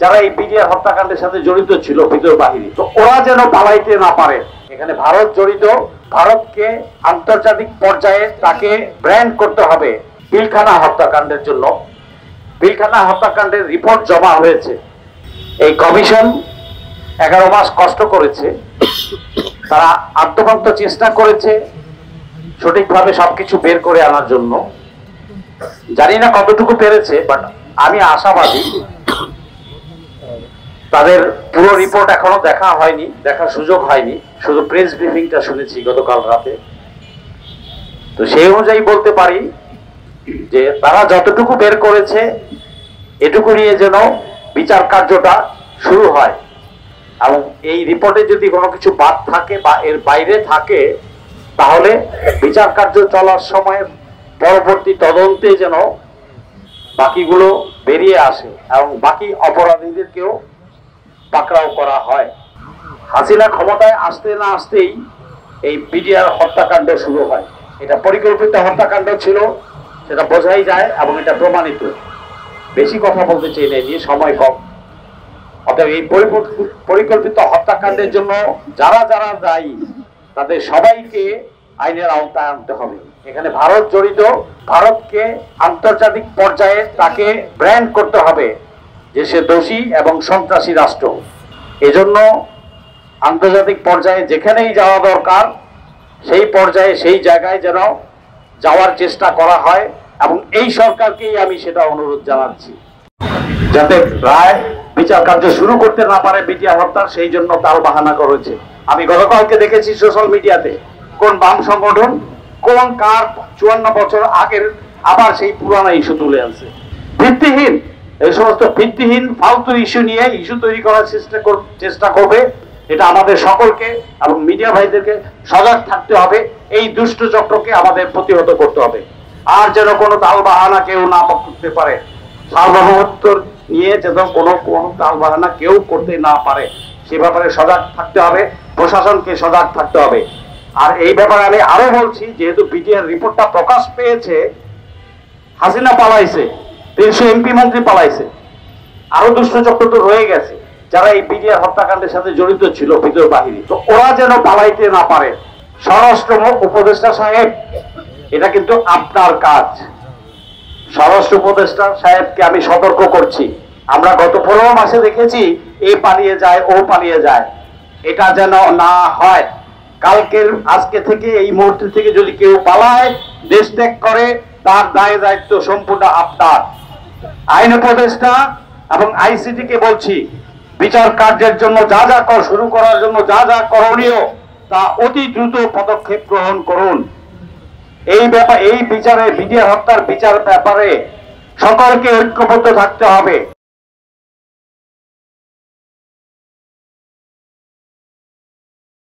যারা এই বিডিআর হত্যাকাণ্ডের সাথে জড়িত ছিল ভিতর বাহিনী, তো ওরা যেন পালাইতে না পারে। এখানে ভারত জড়িত। ভারতকে আন্তর্জাতিক পর্যায়ে তাকে ব্র্যান্ড করতে হবে। পিলখানা হত্যাকাণ্ডের জন্য পিলখানা হত্যাকাণ্ডের রিপোর্ট জমা হয়েছে। এই কমিশন 11 মাস কষ্ট করেছে, তারা আত্মহত্যা চেষ্টা করেছে সঠিকভাবে সবকিছু বের করে আনার জন্য। জানি না কতটুকু পেরেছে, বাট আমি আশাবাদী। তাদের পুরো রিপোর্ট এখনো দেখা হয়নি, দেখার সুযোগ হয়নি, শুধু প্রেস ব্রিফিংটা শুনেছি গতকাল রাতে। তো সেই অনুযায়ী বলতে পারি যে তারা যতটুকু বের করেছে এটুকু নিয়ে যেন বিচার কার্যটা শুরু হয়, এবং এই রিপোর্টে যদি কোনো কিছু বাদ থাকে বা এর বাইরে থাকে তাহলে বিচার কার্য চলার সময় পরবর্তী তদন্তে যেন বাকিগুলো বেরিয়ে আসে এবং বাকি অপরাধীদেরকেও পাকড়াও করা হয়। হাসিনা ক্ষমতায় আসতে না আসতেই এই বিডিআর হত্যাকাণ্ড শুরু হয়। এটা পরিকল্পিত হত্যাকাণ্ড ছিল, সেটা বোঝাই যায় এবং এটা প্রমাণিত। বেশি কথা বলতে চাই না, যে সময় কম। অতএব এই পরিকল্পিত হত্যাকাণ্ডের জন্য যারা যারা দায়ী তাদের সবাইকে আইনের আওতায় আনতে হবে। এখানে ভারত জড়িত। ভারতকে আন্তর্জাতিক পর্যায়ে তাকে ব্র্যান্ড করতে হবে যে সে দোষী এবং সন্ত্রাসী রাষ্ট্র। এজন্য আন্তর্জাতিক পর্যায়ে যেখানেই যাওয়া দরকার সেই পর্যায়ে সেই জায়গায় যেন যাওয়ার চেষ্টা করা হয়, এবং এই সরকারকেই আমি সেটা অনুরোধ জানাচ্ছি যাতে রায় বিচার কার্য শুরু করতে না পারে বিডিআর হত্যার, সেই জন্য তাল বাহানা করেছে। আমি গতকালকে দেখেছি সোশ্যাল মিডিয়াতে কোন বাম সংগঠন কোন কার 54 বছর আগের আবার সেই পুরানো ইস্যু তুলে আনছে। ভিত্তিহীন এই সমস্ত ভিত্তিহীন ফালতু ইস্যু নিয়ে ইস্যু তৈরি করার চেষ্টা করবে। এটা আমাদের সকলকে এবং মিডিয়া ভাইদেরকে সজাগ থাকতে হবে। এই দুষ্ট চক্রকে আমাদের প্রতিহত করতে হবে। আর যেন কোনো তাল বাহানা কেউ না করতে পারে, সার্বভৌমত্ব নিয়ে যেন কোনো তাল বাহানা কেউ করতে না পারে, সে ব্যাপারে সজাগ থাকতে হবে। প্রশাসনকে সজাগ থাকতে হবে। আর এই ব্যাপারে আমি আরো বলছি, যেহেতু বিডিআর রিপোর্টটা প্রকাশ পেয়েছে, হাসিনা পালাইছে, 300 এমপি মন্ত্রী পালাইছে, আরো দুষ্ট চক্র তো রয়ে গেছে যারা এই বিডিআর হত্যাকাণ্ডের সাথে জড়িত ছিল ভিতর বাহিনী, তো ওরা যেন পালাইতে না পারে। স্বরাষ্ট্র উপদেষ্টা সাহেব, এটা কিন্তু আপনার কাজ। স্বরাষ্ট্র উপদেষ্টা সাহেবকে আমি সতর্ক করছি। আমরা গত 15 মাসে দেখেছি এ পালিয়ে যায় ও পালিয়ে যায়, এটা যেন না হয়। কালকের আজকে থেকে এই মুহূর্তে থেকে যদি কেউ পালায়, দেশ ত্যাগ করে, তার দায় দায়িত্ব সম্পূর্ণ আপনার। আইন উপদেষ্টা এবং আইসিটি কে বলছি, বিচার কার্যের জন্য যা যা শুরু করার জন্য যা যা করণীয় তা অতি দ্রুত পদক্ষেপ গ্রহণ করুন। এই বিচারে বিডিআর হত্যার বিচার ব্যাপারে সকলকে ঐক্যবদ্ধ থাকতে হবে।